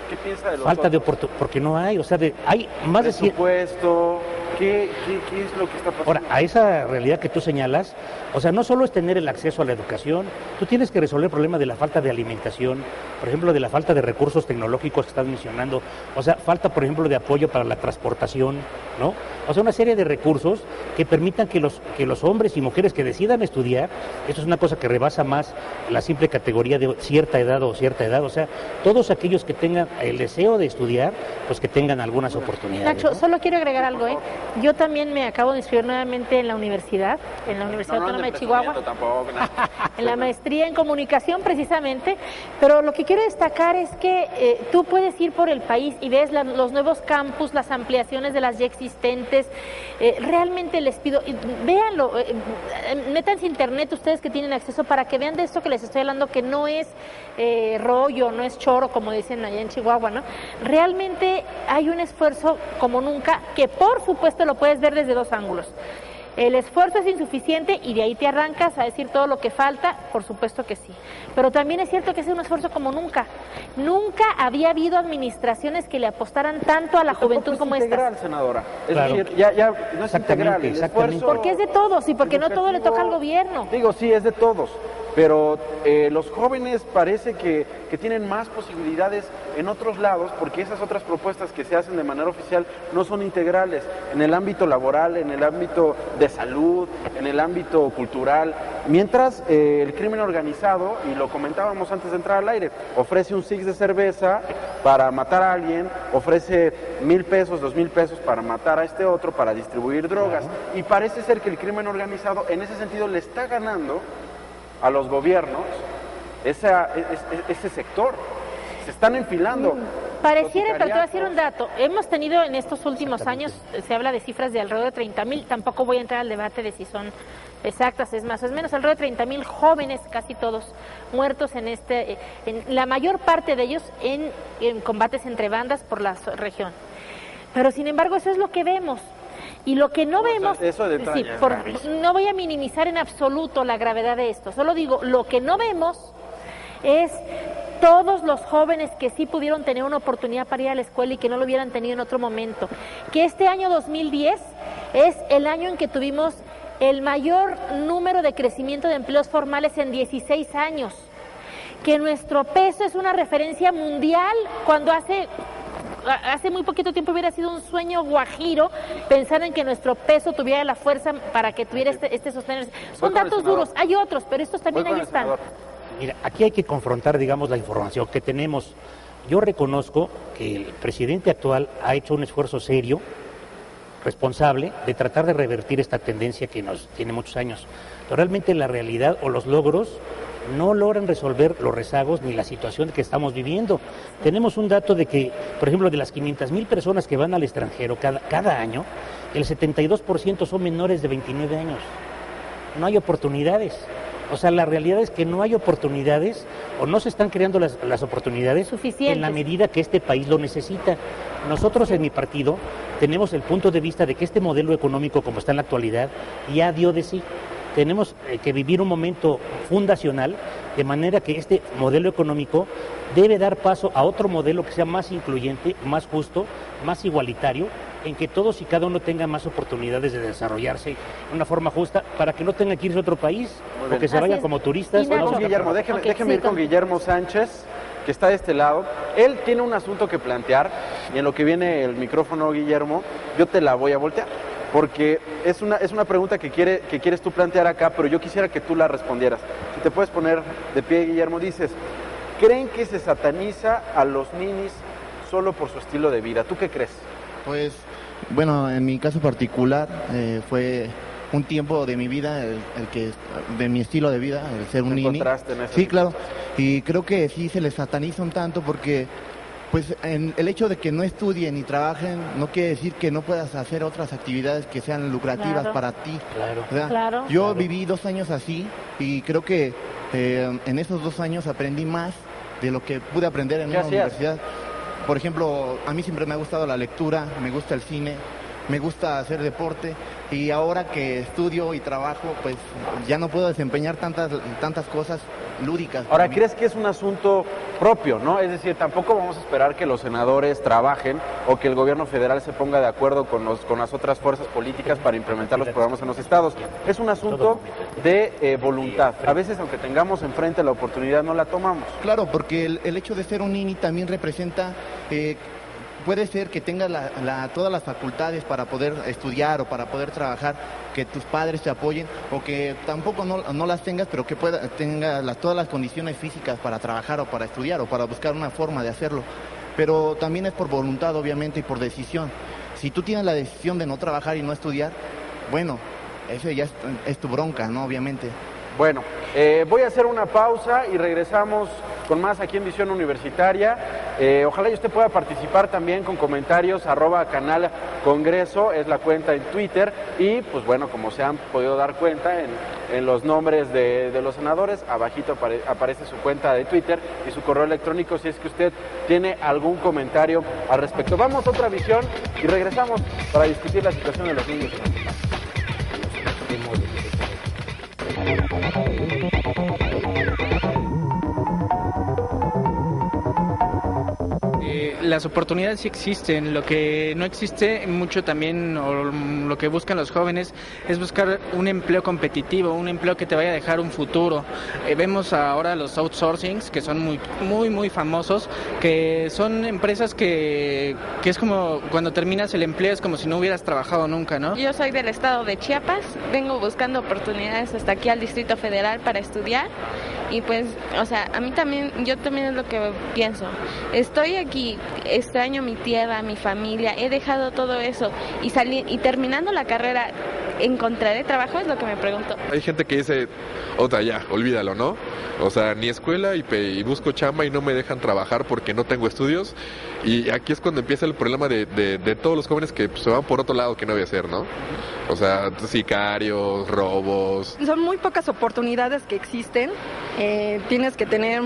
¿Qué piensa de los Falta otros? de oportunidad, porque no hay, o sea, hay más de 100... Presupuesto, ¿qué es lo que está pasando? Ahora, a esa realidad que tú señalas, o sea, no solo es tener el acceso a la educación, tú tienes que resolver el problema de la falta de alimentación, por ejemplo, de la falta de recursos tecnológicos que estás mencionando, o sea, falta, por ejemplo, de apoyo para la transportación, ¿no? O sea, una serie de recursos que permitan que los hombres y mujeres que decidan estudiar, esto es una cosa que rebasa más la simple categoría de cierta edad, o sea, todos aquellos que tengan el deseo de estudiar, pues que tengan algunas oportunidades. Nacho, ¿no? solo quiero agregar algo, Yo también me acabo de inscribir nuevamente en la universidad Autónoma de Chihuahua, en la maestría en comunicación precisamente, pero lo que quiero destacar es que tú puedes ir por el país y ves los nuevos campus, las ampliaciones de las ya existentes. Realmente les pido, véanlo, métanse internet ustedes que tienen acceso para que vean de esto que les estoy hablando, que no es rollo, no es choro como dicen allá en Chihuahua, ¿no? Realmente hay un esfuerzo como nunca, que por supuesto lo puedes ver desde 2 ángulos. El esfuerzo es insuficiente y de ahí te arrancas a decir todo lo que falta, por supuesto que sí. Pero también es cierto que es un esfuerzo como nunca. Nunca había habido administraciones que le apostaran tanto a la juventud como esta. Es integral, senadora. Es Claro. decir, ya no es integral. El esfuerzo Porque es de todos y porque no todo le toca al gobierno. Digo, sí, es de todos. Pero los jóvenes parece que tienen más posibilidades en otros lados porque esas otras propuestas que se hacen de manera oficial no son integrales en el ámbito laboral, en el ámbito de salud, en el ámbito cultural. Mientras el crimen organizado, y lo comentábamos antes de entrar al aire, ofrece un six de cerveza para matar a alguien, ofrece 1,000 pesos, 2,000 pesos para matar a este otro, para distribuir drogas. Y parece ser que el crimen organizado en ese sentido le está ganando a los gobiernos ese sector. Se están enfilando. Pareciera, pero te voy a decir un dato. Hemos tenido en estos últimos años, se habla de cifras de alrededor de 30,000, tampoco voy a entrar al debate de si son exactas, es más o es menos, alrededor de 30,000 jóvenes, casi todos muertos en la mayor parte de ellos en combates entre bandas por la región. Pero sin embargo eso es lo que vemos. Y lo que no vemos, no voy a minimizar en absoluto la gravedad de esto, solo digo, lo que no vemos es todos los jóvenes que sí pudieron tener una oportunidad para ir a la escuela y que no lo hubieran tenido en otro momento. Que este año 2010 es el año en que tuvimos el mayor número de crecimiento de empleos formales en 16 años. Que nuestro peso es una referencia mundial cuando hace muy poquito tiempo hubiera sido un sueño guajiro pensar en que nuestro peso tuviera la fuerza para que tuviera este sostenerse. Son datos duros, hay otros, pero estos también ahí están. Mira, aquí hay que confrontar, digamos, la información que tenemos. Yo reconozco que el presidente actual ha hecho un esfuerzo serio, responsable, de tratar de revertir esta tendencia que nos tiene muchos años. Pero realmente la realidad o los logros no logran resolver los rezagos ni la situación que estamos viviendo. Tenemos un dato de que, por ejemplo, de las 500,000 personas que van al extranjero cada año, el 72% son menores de 29 años. No hay oportunidades. O sea, la realidad es que no hay oportunidades o no se están creando las oportunidades suficientes en la medida que este país lo necesita. Nosotros en mi partido tenemos el punto de vista de que este modelo económico como está en la actualidad ya dio de sí. Tenemos que vivir un momento fundacional de manera que este modelo económico debe dar paso a otro modelo que sea más incluyente, más justo, más igualitario, en que todos y cada uno tengan más oportunidades de desarrollarse de una forma justa para que no tengan que irse a otro país o que se vayan como turistas. Guillermo, déjeme ir con Guillermo Sánchez, que está de este lado. Él tiene un asunto que plantear y en lo que viene el micrófono, Guillermo, yo te la voy a voltear. Porque es una pregunta que quieres tú plantear acá, pero yo quisiera que tú la respondieras. Si te puedes poner de pie, Guillermo, dices, ¿creen que se sataniza a los ninis solo por su estilo de vida? ¿Tú qué crees? Pues, bueno, en mi caso particular fue un tiempo de mi vida, de mi estilo de vida, el ser un nini. Sí, claro, y creo que sí se les sataniza un tanto porque pues el hecho de que no estudien y trabajen no quiere decir que no puedas hacer otras actividades que sean lucrativas para ti. Claro. Yo viví 2 años así y creo que en esos 2 años aprendí más de lo que pude aprender en una universidad. Por ejemplo, a mí siempre me ha gustado la lectura, me gusta el cine, me gusta hacer deporte y ahora que estudio y trabajo, pues ya no puedo desempeñar tantas cosas lúdicas. Ahora, ¿crees que es un asunto propio, no? Es decir, tampoco vamos a esperar que los senadores trabajen o que el gobierno federal se ponga de acuerdo con las otras fuerzas políticas para implementar los programas en los estados. Es un asunto de voluntad. A veces, aunque tengamos enfrente la oportunidad, no la tomamos. Claro, porque el hecho de ser un nini también representa... puede ser que tengas todas las facultades para poder estudiar o para poder trabajar, que tus padres te apoyen, o que tampoco no las tengas, pero que tengas todas las condiciones físicas para trabajar o para estudiar o para buscar una forma de hacerlo. Pero también es por voluntad, obviamente, y por decisión. Si tú tienes la decisión de no trabajar y no estudiar, bueno, eso ya es tu bronca, ¿no? Obviamente. Bueno, voy a hacer una pausa y regresamos con más aquí en Visión Universitaria. Ojalá y usted pueda participar también con comentarios, @Canal Congreso, es la cuenta en Twitter. Y pues bueno, como se han podido dar cuenta en los nombres de los senadores, abajito aparece su cuenta de Twitter y su correo electrónico si es que usted tiene algún comentario al respecto. Vamos a otra visión y regresamos para discutir la situación de los niños. Las oportunidades sí existen, lo que no existe mucho también, o lo que buscan los jóvenes, es buscar un empleo competitivo, un empleo que te vaya a dejar un futuro. Vemos ahora los outsourcings, que son muy famosos, que son empresas que es como cuando terminas el empleo, es como si no hubieras trabajado nunca, ¿no? Yo soy del estado de Chiapas, vengo buscando oportunidades hasta aquí al Distrito Federal para estudiar Y pues, o sea, a mí también, yo también es lo que pienso. Estoy aquí, extraño mi tierra, mi familia, he dejado todo eso y terminando la carrera, ¿encontraré trabajo? Es lo que me pregunto. Hay gente que dice, otra ya, olvídalo, ¿no? O sea, ni escuela y busco chamba y no me dejan trabajar porque no tengo estudios. Y aquí es cuando empieza el problema de todos los jóvenes que pues, se van por otro lado que no voy a hacer, ¿no? O sea, sicarios, robos. Son muy pocas oportunidades que existen. Tienes que tener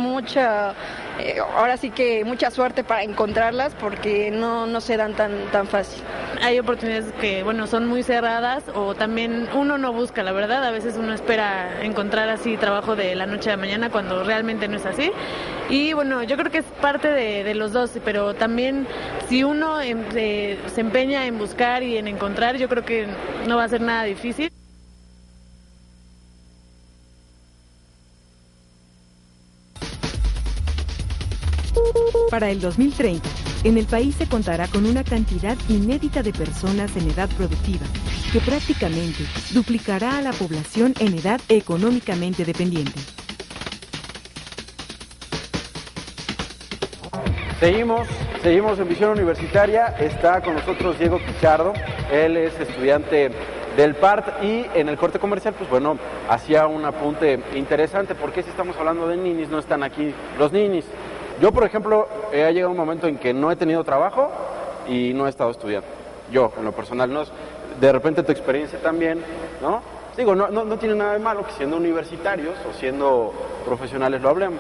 ahora sí que mucha suerte para encontrarlas porque no se dan tan fácil. Hay oportunidades que, bueno, son muy cerradas o también uno no busca, la verdad. A veces uno espera encontrar así trabajo de la noche a la mañana cuando realmente no es así. Y bueno, yo creo que es parte de los dos, pero también si uno se empeña en buscar y en encontrar, yo creo que no va a ser nada difícil. Para el 2030, en el país se contará con una cantidad inédita de personas en edad productiva, que prácticamente duplicará a la población en edad económicamente dependiente. Seguimos en Visión Universitaria. Está con nosotros Diego Pichardo. Él es estudiante del PART y en el corte comercial, pues bueno, hacía un apunte interesante. ¿Por qué si estamos hablando de ninis no están aquí los ninis? Yo, por ejemplo, ha llegado un momento en que no he tenido trabajo y no he estado estudiando. Yo, en lo personal, no. De repente tu experiencia también, ¿no? Digo, no tiene nada de malo que siendo universitarios o siendo profesionales lo hablemos.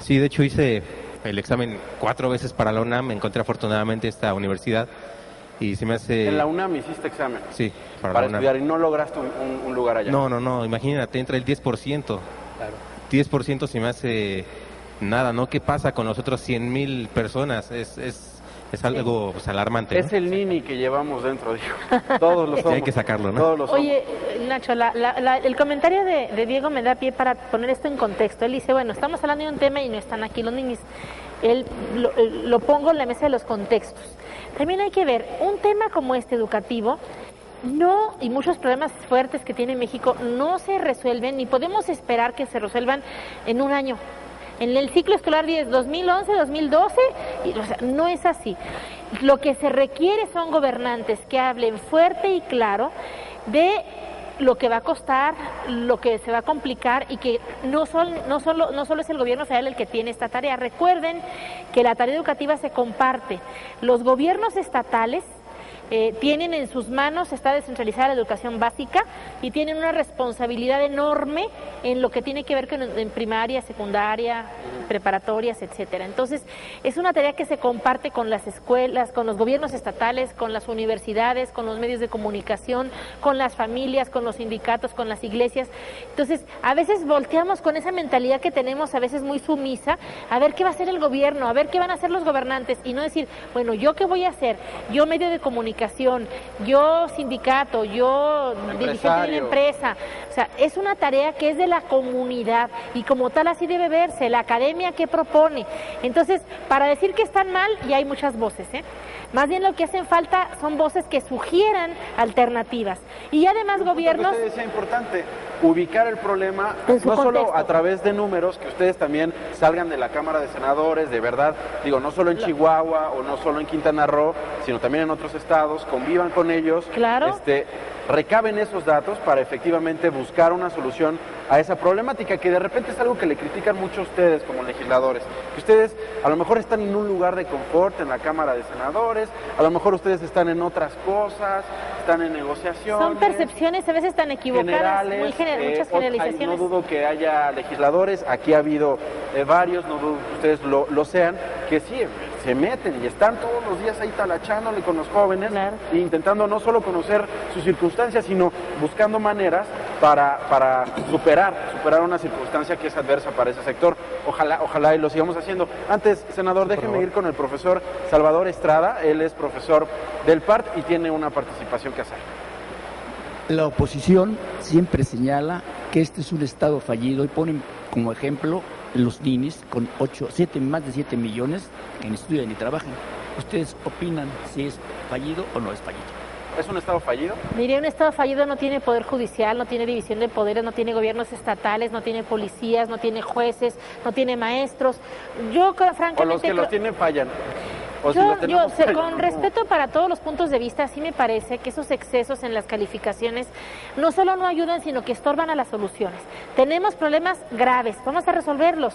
Sí, de hecho hice el examen 4 veces para la UNAM, encontré afortunadamente esta universidad y se me hace... ¿En la UNAM hiciste examen? Sí, para la UNAM. estudiar y no lograste un lugar allá. No, imagínate, entra el 10%. Claro. 10% se me hace nada, ¿no? ¿Qué pasa con los otros 100,000 personas? Es algo pues, alarmante, ¿no? Es el nini que llevamos dentro, digo. Todos los somos. Sí, hay que sacarlo, ¿no? Todos los somos. Oye, Nacho, el comentario de Diego me da pie para poner esto en contexto. Él dice, bueno, estamos hablando de un tema y no están aquí los ninis. Él lo pongo en la mesa de los contextos. También hay que ver, un tema como este educativo, y muchos problemas fuertes que tiene México no se resuelven, ni podemos esperar que se resuelvan en un año. En el ciclo escolar 2011, 2012, o sea, no es así. Lo que se requiere son gobernantes que hablen fuerte y claro de lo que va a costar, lo que se va a complicar y que no solo es el gobierno federal el que tiene esta tarea. Recuerden que la tarea educativa se comparte. Los gobiernos estatales tienen en sus manos, está descentralizada la educación básica y tienen una responsabilidad enorme en lo que tiene que ver con en primaria, secundaria, preparatorias, etcétera. Entonces, es una tarea que se comparte con las escuelas, con los gobiernos estatales, con las universidades, con los medios de comunicación, con las familias, con los sindicatos, con las iglesias. Entonces, a veces volteamos con esa mentalidad que tenemos, a veces muy sumisa, a ver qué va a hacer el gobierno, a ver qué van a hacer los gobernantes y no decir, bueno, ¿yo qué voy a hacer? Yo medio de comunicación, yo sindicato, yo dirigente de una empresa. O sea, es una tarea que es de la comunidad y como tal así debe verse. La academia, ¿qué propone? Entonces, para decir que están mal, ya hay muchas voces, Más bien lo que hacen falta son voces que sugieran alternativas. Y además gobiernos... Es importante ubicar el problema, no solo a través de números, que ustedes también salgan de la Cámara de Senadores, de verdad, digo, no solo en Chihuahua o no solo en Quintana Roo, sino también en otros estados, convivan con ellos, claro. Recaben esos datos para efectivamente buscar una solución a esa problemática, que de repente es algo que le critican mucho a ustedes como legisladores, que ustedes a lo mejor están en un lugar de confort en la Cámara de Senadores, a lo mejor ustedes están en otras cosas, están en negociaciones. Son percepciones a veces tan equivocadas, muchas generalizaciones. No dudo que haya legisladores, aquí ha habido varios, no dudo que ustedes lo sean, que sí, se meten y están todos los días ahí talachándole con los jóvenes, claro. E intentando no solo conocer sus circunstancias, sino buscando maneras para superar una circunstancia que es adversa para ese sector. Ojalá y lo sigamos haciendo. Antes, senador, déjeme ir con el profesor Salvador Estrada. Él es profesor del PART y tiene una participación que hacer. La oposición siempre señala que este es un estado fallido y ponen como ejemplo los ninis con más de 7 millones que ni estudian ni trabajan. ¿Ustedes opinan si es fallido o no es fallido? ¿Es un Estado fallido? Diría, un Estado fallido no tiene poder judicial, no tiene división de poderes, no tiene gobiernos estatales, no tiene policías, no tiene jueces, no tiene maestros. Yo, francamente... O los que los tienen fallan. Con respeto para todos los puntos de vista, sí me parece que esos excesos en las calificaciones no solo no ayudan, sino que estorban a las soluciones. Tenemos problemas graves, vamos a resolverlos,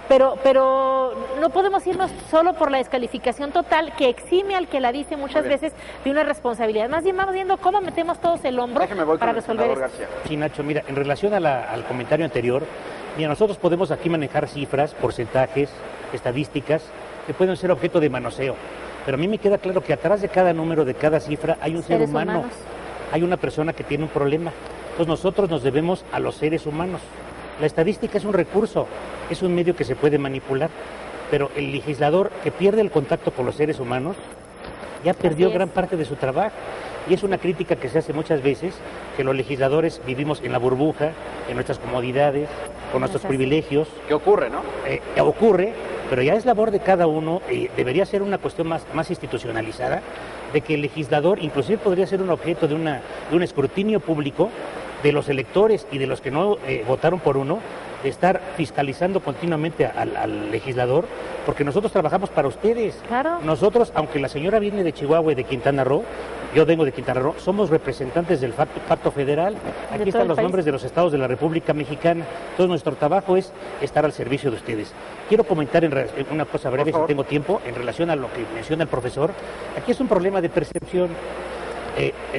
pero no podemos irnos solo por la descalificación total que exime al que la dice muchas veces de una responsabilidad. Más bien vamos viendo cómo metemos todos el hombro para resolver esto. Sí, Nacho, mira, en relación al comentario anterior, mira, nosotros podemos aquí manejar cifras, porcentajes, estadísticas, que pueden ser objeto de manoseo. Pero a mí me queda claro que atrás de cada número, de cada cifra, hay un ser humano, hay una persona que tiene un problema. Entonces nosotros nos debemos a los seres humanos. La estadística es un recurso, es un medio que se puede manipular, pero el legislador que pierde el contacto con los seres humanos ya perdió gran parte de su trabajo. Y es una crítica que se hace muchas veces, que los legisladores vivimos en la burbuja, en nuestras comodidades, con nuestros privilegios. ¿Qué ocurre, no? Ocurre, pero ya es labor de cada uno, debería ser una cuestión más institucionalizada, de que el legislador inclusive podría ser un objeto de un escrutinio público de los electores y de los que no votaron por uno, de estar fiscalizando continuamente al legislador, porque nosotros trabajamos para ustedes. Claro. Nosotros, aunque la señora viene de Chihuahua y de Quintana Roo, yo vengo de Quintana Roo, somos representantes del pacto federal. Aquí están los nombres de los estados de la República Mexicana. Entonces nuestro trabajo es estar al servicio de ustedes. Quiero comentar una cosa breve, si tengo tiempo, en relación a lo que menciona el profesor. Aquí es un problema de percepción.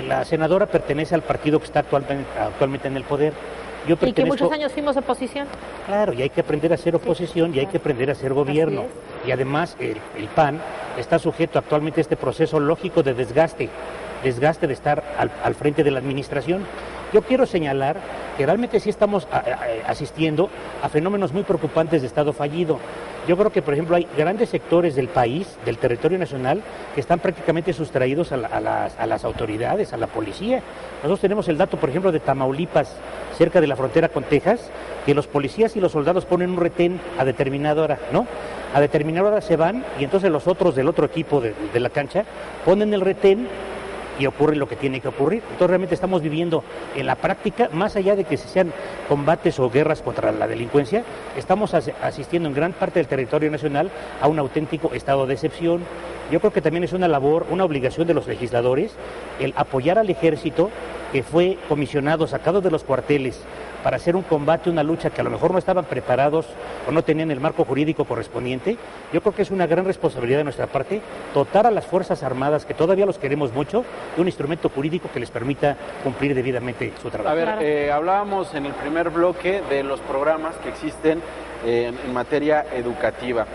La senadora pertenece al partido que está actualmente en el poder. Y que muchos años fuimos oposición. Claro, y hay que aprender a ser oposición y hay que aprender a ser gobierno. Y además el PAN está sujeto actualmente a este proceso lógico de desgaste de estar al frente de la administración. Yo quiero señalar que realmente sí estamos asistiendo a fenómenos muy preocupantes de Estado fallido. Yo creo que, por ejemplo, hay grandes sectores del país, del territorio nacional, que están prácticamente sustraídos a las autoridades, a la policía. Nosotros tenemos el dato, por ejemplo, de Tamaulipas, cerca de la frontera con Texas, que los policías y los soldados ponen un retén a determinada hora, ¿no? A determinada hora se van y entonces los otros del otro equipo de la cancha ponen el retén y ocurre lo que tiene que ocurrir. Entonces realmente estamos viviendo en la práctica, más allá de que sean combates o guerras contra la delincuencia, estamos asistiendo en gran parte del territorio nacional a un auténtico estado de excepción. Yo creo que también es una labor, una obligación de los legisladores el apoyar al ejército que fue comisionado, sacado de los cuarteles para hacer un combate, una lucha que a lo mejor no estaban preparados o no tenían el marco jurídico correspondiente. Yo creo que es una gran responsabilidad de nuestra parte dotar a las Fuerzas Armadas, que todavía los queremos mucho, de un instrumento jurídico que les permita cumplir debidamente su trabajo. A ver, hablábamos en el primer bloque de los programas que existen en materia educativa.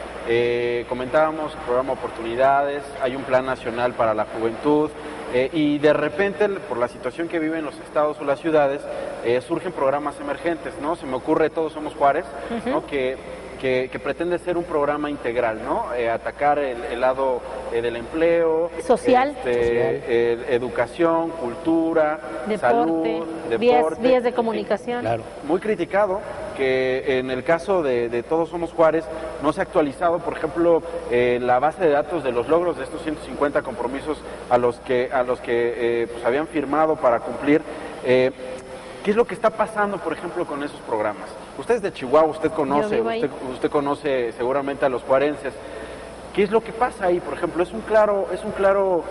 Comentábamos el programa Oportunidades, hay un plan nacional para la juventud, y de repente, por la situación que viven los estados o las ciudades, surgen programas emergentes, ¿no? Se me ocurre Todos Somos Juárez, ¿no? Que pretende ser un programa integral, ¿no? Atacar el lado del empleo, social, educación, cultura, deporte, salud, vías de comunicación. Claro. Muy criticado, que en el caso de Todos Somos Juárez no se ha actualizado, por ejemplo, la base de datos de los logros de estos 150 compromisos a los que pues habían firmado para cumplir. ¿Qué es lo que está pasando, por ejemplo, con esos programas? Usted es de Chihuahua, usted conoce seguramente a los juarenses. ¿Qué es lo que pasa ahí, por ejemplo? Es un claro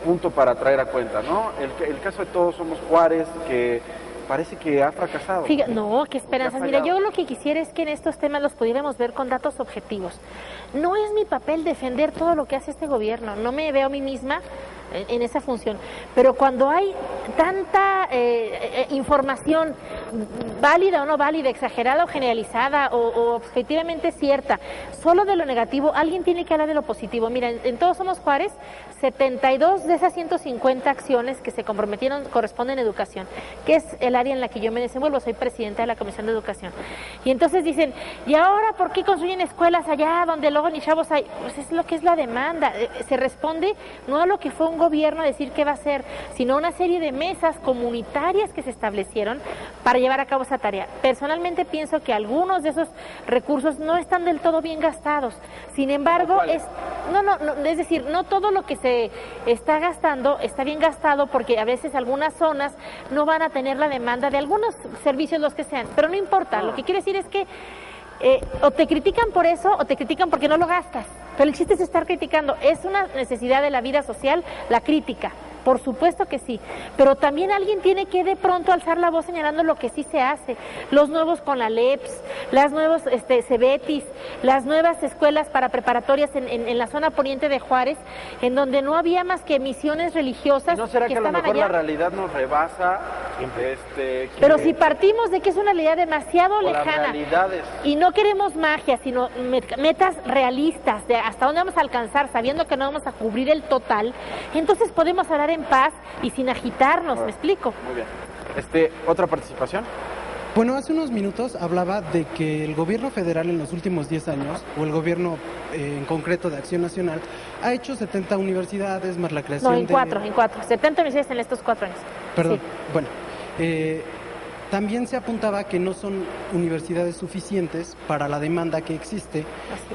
punto para traer a cuenta, ¿no? El caso de Todos Somos Juárez, que parece que ha fracasado. No, qué esperanzas. Mira, yo lo que quisiera es que en estos temas los pudiéramos ver con datos objetivos. No es mi papel defender todo lo que hace este gobierno, no me veo a mí misma en esa función, pero cuando hay tanta información válida o no válida, exagerada o generalizada o objetivamente cierta, solo de lo negativo, alguien tiene que hablar de lo positivo. Mira, en Todos Somos Juárez, 72 de esas 150 acciones que se comprometieron corresponden a educación, que es el área en la que yo me desenvuelvo, soy presidenta de la Comisión de Educación. Y entonces dicen, ¿y ahora por qué construyen escuelas allá donde luego ni chavos hay? Pues es lo que es la demanda, se responde no a lo que fue un gobierno a decir qué va a hacer, sino una serie de mesas comunitarias que se establecieron para llevar a cabo esa tarea. Personalmente pienso que algunos de esos recursos no están del todo bien gastados. Sin embargo, es decir, no todo lo que se está gastando está bien gastado, porque a veces algunas zonas no van a tener la demanda de algunos servicios, los que sean, pero no importa. Lo que quiero decir es que o te critican por eso o te critican porque no lo gastas, pero el chiste es estar criticando. Es una necesidad de la vida social la crítica, por supuesto que sí, pero también alguien tiene que de pronto alzar la voz señalando lo que sí se hace. Los nuevos CONALEPs, las nuevos CEBETIS, las nuevas escuelas para preparatorias en la zona poniente de Juárez, en donde no había más que misiones religiosas. ¿No será que a lo mejor allá? la realidad nos rebasa? Pero si partimos de que es una realidad demasiado lejana y no queremos magia, sino metas realistas de hasta dónde vamos a alcanzar, sabiendo que no vamos a cubrir el total, entonces podemos hablar en paz y sin agitarnos. ¿Me explico? Muy bien. ¿Otra participación? Bueno, hace unos minutos hablaba de que el gobierno federal en los últimos 10 años, o el gobierno en concreto de Acción Nacional, ha hecho 70 universidades más la creación en cuatro. 70 universidades en estos 4 años. Perdón, sí. Bueno, también se apuntaba que no son universidades suficientes para la demanda que existe,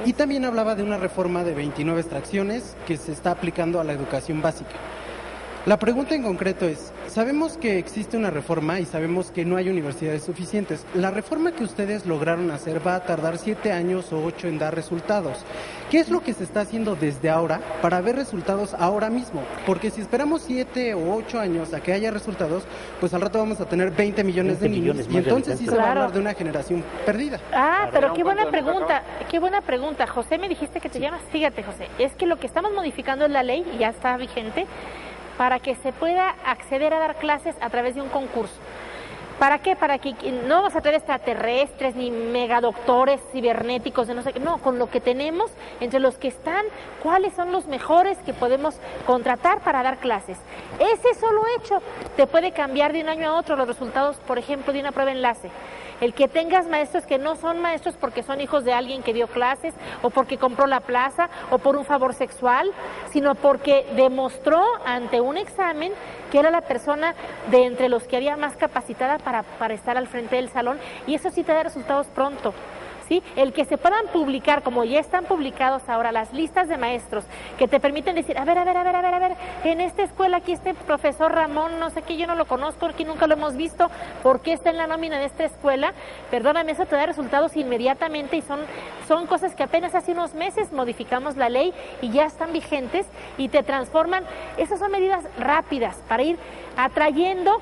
y también hablaba de una reforma de 29 extracciones que se está aplicando a la educación básica. La pregunta en concreto es, sabemos que existe una reforma y sabemos que no hay universidades suficientes. La reforma que ustedes lograron hacer va a tardar 7 años o 8 en dar resultados. ¿Qué es lo que se está haciendo desde ahora para ver resultados ahora mismo? Porque si esperamos 7 o 8 años a que haya resultados, pues al rato vamos a tener 20 millones de niños y entonces sí se va a hablar de una generación perdida. Pero qué buena pregunta. José, me dijiste que te llamas. Fíjate, José, es que lo que estamos modificando es la ley, y ya está vigente, para que se pueda acceder a dar clases a través de un concurso. ¿Para qué? Para que no vamos a traer extraterrestres ni megadoctores cibernéticos de no sé qué. No, con lo que tenemos, entre los que están, cuáles son los mejores que podemos contratar para dar clases. Ese solo hecho te puede cambiar de un año a otro los resultados, por ejemplo, de una prueba enlace. El que tengas maestros que no son maestros porque son hijos de alguien que dio clases, o porque compró la plaza, o por un favor sexual, sino porque demostró ante un examen que era la persona de entre los que había más capacitada para estar al frente del salón, y eso sí te da resultados pronto. ¿Sí? El que se puedan publicar, como ya están publicados ahora, las listas de maestros que te permiten decir, a ver, en esta escuela aquí este profesor Ramón, no sé qué, yo no lo conozco, aquí nunca lo hemos visto, ¿por qué está en la nómina de esta escuela? Perdóname, eso te da resultados inmediatamente, y son cosas que apenas hace unos meses modificamos la ley y ya están vigentes y te transforman. Esas son medidas rápidas para ir atrayendo,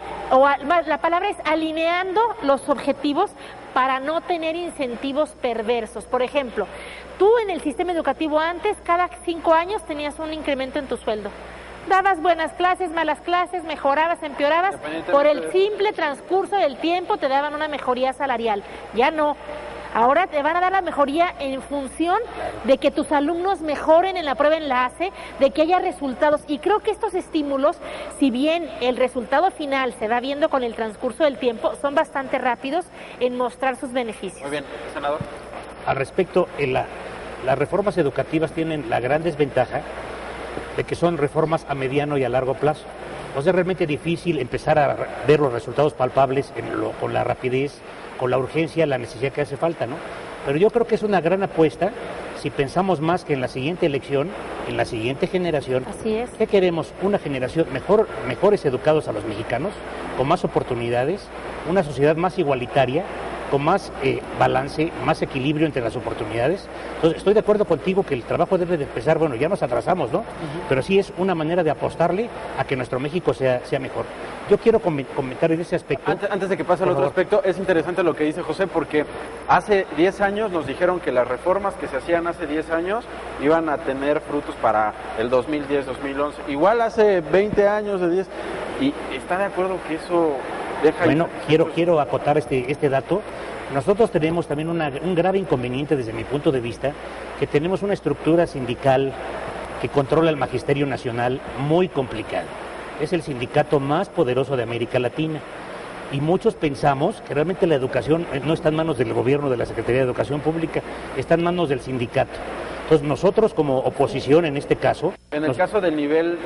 la palabra es alineando los objetivos para no tener incentivos perversos. Por ejemplo, tú en el sistema educativo antes, cada 5 años tenías un incremento en tu sueldo. Dabas buenas clases, malas clases, mejorabas, empeorabas, por el simple transcurso del tiempo te daban una mejoría salarial. Ya no. Ahora te van a dar la mejoría en función de que tus alumnos mejoren en la prueba enlace, de que haya resultados. Y creo que estos estímulos, si bien el resultado final se va viendo con el transcurso del tiempo, son bastante rápidos en mostrar sus beneficios. Muy bien, senador. Al respecto, las reformas educativas tienen la gran desventaja de que son reformas a mediano y a largo plazo. O sea, es realmente difícil empezar a ver los resultados palpables con la rapidez, con la urgencia, la necesidad que hace falta, ¿no? Pero yo creo que es una gran apuesta si pensamos más que en la siguiente elección, en la siguiente generación. Así es. ¿Qué queremos? Una generación mejores educados a los mexicanos, con más oportunidades, una sociedad más igualitaria, con más balance, más equilibrio entre las oportunidades. Entonces, estoy de acuerdo contigo que el trabajo debe de empezar, bueno, ya nos atrasamos, ¿no? Pero sí es una manera de apostarle a que nuestro México sea mejor. Yo quiero comentar en ese aspecto. Antes de que pase al otro aspecto, es interesante lo que dice José, porque hace 10 años nos dijeron que las reformas que se hacían hace 10 años iban a tener frutos para el 2010, 2011. Igual hace 20 años de 10. ¿Y está de acuerdo que eso deja... Bueno, quiero acotar este dato. Nosotros tenemos también un grave inconveniente desde mi punto de vista, que tenemos una estructura sindical que controla el Magisterio Nacional muy complicada. Es el sindicato más poderoso de América Latina. Y muchos pensamos que realmente la educación no está en manos del gobierno, de la Secretaría de Educación Pública, está en manos del sindicato. Entonces nosotros como oposición en este caso... En el caso del nivel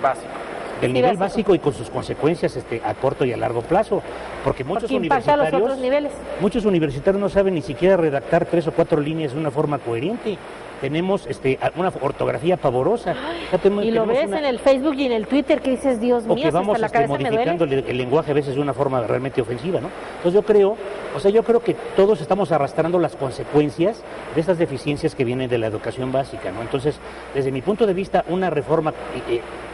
básico. Del nivel básico y con sus consecuencias a corto y a largo plazo. Porque muchos impacta a los otros niveles. Muchos universitarios no saben ni siquiera redactar 3 o 4 líneas de una forma coherente. Tenemos una ortografía pavorosa. Y lo ves en el Facebook y en el Twitter que dices, Dios mío, que vamos hasta la cabeza modificando me duele. el lenguaje a veces de una forma realmente ofensiva, ¿no? Entonces yo creo que todos estamos arrastrando las consecuencias de estas deficiencias que vienen de la educación básica, ¿no? Entonces, desde mi punto de vista, una reforma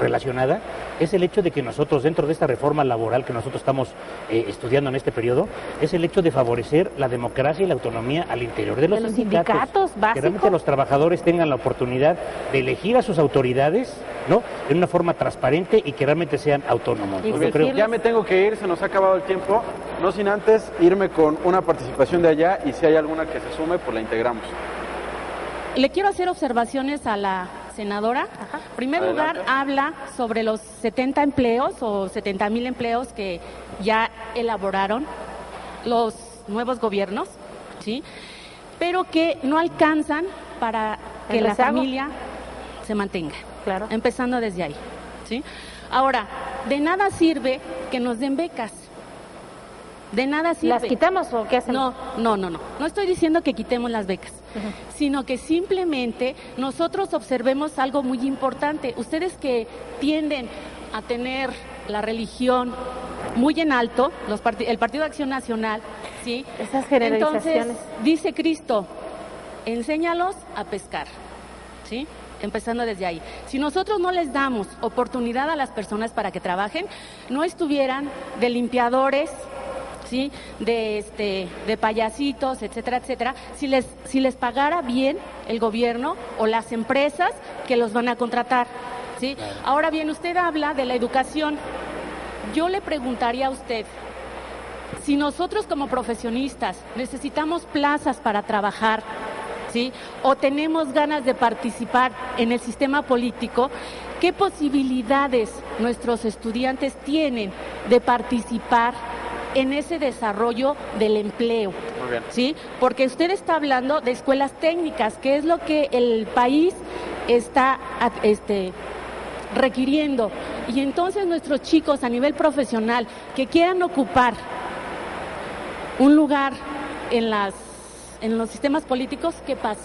relacionada es el hecho de que nosotros, dentro de esta reforma laboral que nosotros estamos estudiando en este periodo, es el hecho de favorecer la democracia y la autonomía al interior de los sindicatos básicos. Que realmente los trabajadores tengan la oportunidad de elegir a sus autoridades, ¿no?, de una forma transparente y que realmente sean autónomos. Ya me tengo que ir, se nos ha acabado el tiempo, no sin antes irme con una participación de allá, y si hay alguna que se sume, pues la integramos. Le quiero hacer observaciones a la senadora. En primer lugar, habla sobre los 70 empleos o 70,000 empleos que ya elaboraron los nuevos gobiernos, ¿sí?, pero que no alcanzan para que la familia se mantenga. Claro. Empezando desde ahí, ¿sí? Ahora, de nada sirve que nos den becas. De nada sirve. ¿Las quitamos o qué hacemos? No. No estoy diciendo que quitemos las becas, sino que simplemente nosotros observemos algo muy importante. Ustedes que tienden a tener la religión muy en alto, el Partido de Acción Nacional, ¿sí? Esas generalizaciones. Entonces, dice Cristo, enséñalos a pescar, ¿sí? Empezando desde ahí. Si nosotros no les damos oportunidad a las personas para que trabajen, no estuvieran de limpiadores, ¿sí?, de payasitos, etcétera, etcétera, si les pagara bien el gobierno o las empresas que los van a contratar, ¿sí? Claro. Ahora bien, usted habla de la educación. Yo le preguntaría a usted, si nosotros como profesionistas necesitamos plazas para trabajar, ¿sí?, o tenemos ganas de participar en el sistema político, ¿qué posibilidades nuestros estudiantes tienen de participar en ese desarrollo del empleo? Muy bien. ¿Sí? Porque usted está hablando de escuelas técnicas, que es lo que el país está requiriendo. Y entonces nuestros chicos a nivel profesional que quieran ocupar un lugar en los sistemas políticos, ¿qué pasa?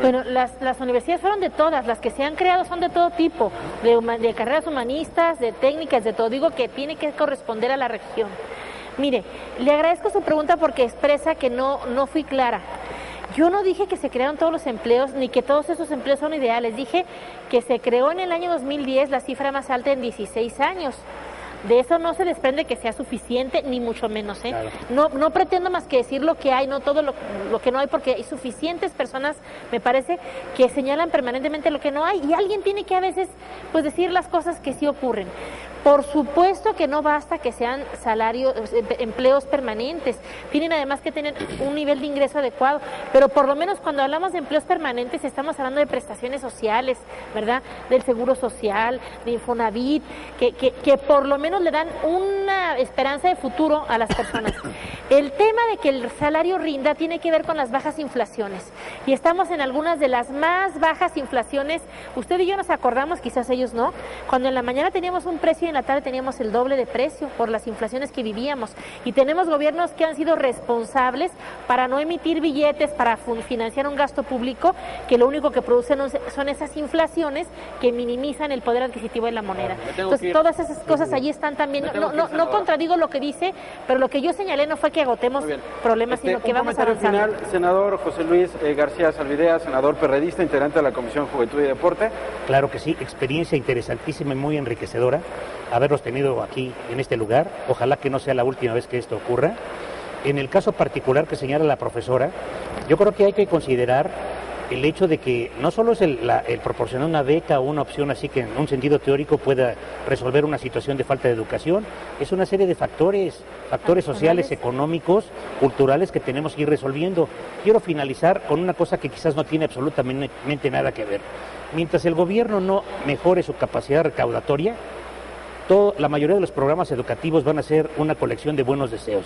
Bueno, las universidades fueron de todas, las que se han creado son de todo tipo, de carreras humanistas, de técnicas, de todo. Digo que tiene que corresponder a la región. Mire, le agradezco su pregunta porque expresa que no fui clara. Yo no dije que se crearon todos los empleos, ni que todos esos empleos son ideales. Dije que se creó en el año 2010 la cifra más alta en 16 años. De eso no se desprende que sea suficiente, ni mucho menos, ¿eh? Claro. No pretendo más que decir lo que hay, no todo lo que no hay, porque hay suficientes personas, me parece, que señalan permanentemente lo que no hay, y alguien tiene que a veces pues decir las cosas que sí ocurren. Por supuesto que no basta que sean empleos permanentes, tienen además que tener un nivel de ingreso adecuado, pero por lo menos cuando hablamos de empleos permanentes estamos hablando de prestaciones sociales, ¿verdad? Del seguro social, de Infonavit, que por lo menos le dan una esperanza de futuro a las personas. El tema de que el salario rinda tiene que ver con las bajas inflaciones, y estamos en algunas de las más bajas inflaciones. Usted y yo nos acordamos, quizás ellos no, cuando en la mañana teníamos un precio y en la tarde teníamos el doble de precio por las inflaciones que vivíamos, y tenemos gobiernos que han sido responsables para no emitir billetes para financiar un gasto público que lo único que producen son esas inflaciones que minimizan el poder adquisitivo de la moneda. Entonces todas esas cosas allí están también. No contradigo lo que dice, pero lo que yo señalé no fue que agotemos problemas, sino que vamos avanzando. Final, senador José Luis García Salvidea, senador perredista, integrante de la Comisión Juventud y Deporte. Claro que sí, experiencia interesantísima y muy enriquecedora haberlos tenido aquí en este lugar. Ojalá que no sea la última vez que esto ocurra. En el caso particular que señala la profesora, yo creo que hay que considerar el hecho de que no solo es el proporcionar una beca o una opción así que en un sentido teórico pueda resolver una situación de falta de educación, es una serie de factores sociales, económicos, culturales que tenemos que ir resolviendo. Quiero finalizar con una cosa que quizás no tiene absolutamente nada que ver. Mientras el gobierno no mejore su capacidad recaudatoria, la mayoría de los programas educativos van a ser una colección de buenos deseos.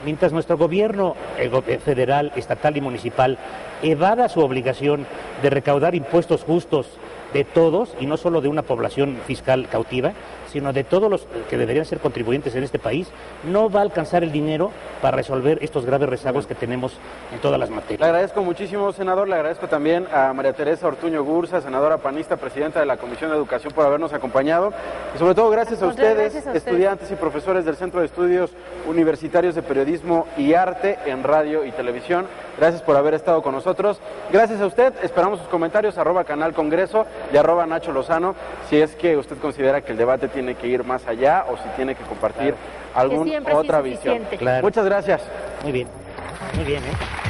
Mientras nuestro gobierno, el federal, estatal y municipal, evada su obligación de recaudar impuestos justos de todos y no solo de una población fiscal cautiva, sino de todos los que deberían ser contribuyentes en este país, no va a alcanzar el dinero para resolver estos graves rezagos que tenemos en todas las materias. Le agradezco muchísimo, senador. Le agradezco también a María Teresa Ortuño Gursa, senadora panista, presidenta de la Comisión de Educación, por habernos acompañado. Y sobre todo, gracias a ustedes, estudiantes y profesores del Centro de Estudios Universitarios de Periodismo y Arte en Radio y Televisión. Gracias por haber estado con nosotros. Gracias a usted. Esperamos sus comentarios, @Canal Congreso y @Nacho Lozano, si es que usted considera que el debate tiene que ir más allá o si tiene que compartir alguna otra visión. Claro. Muchas gracias. Muy bien, muy bien, ¿eh?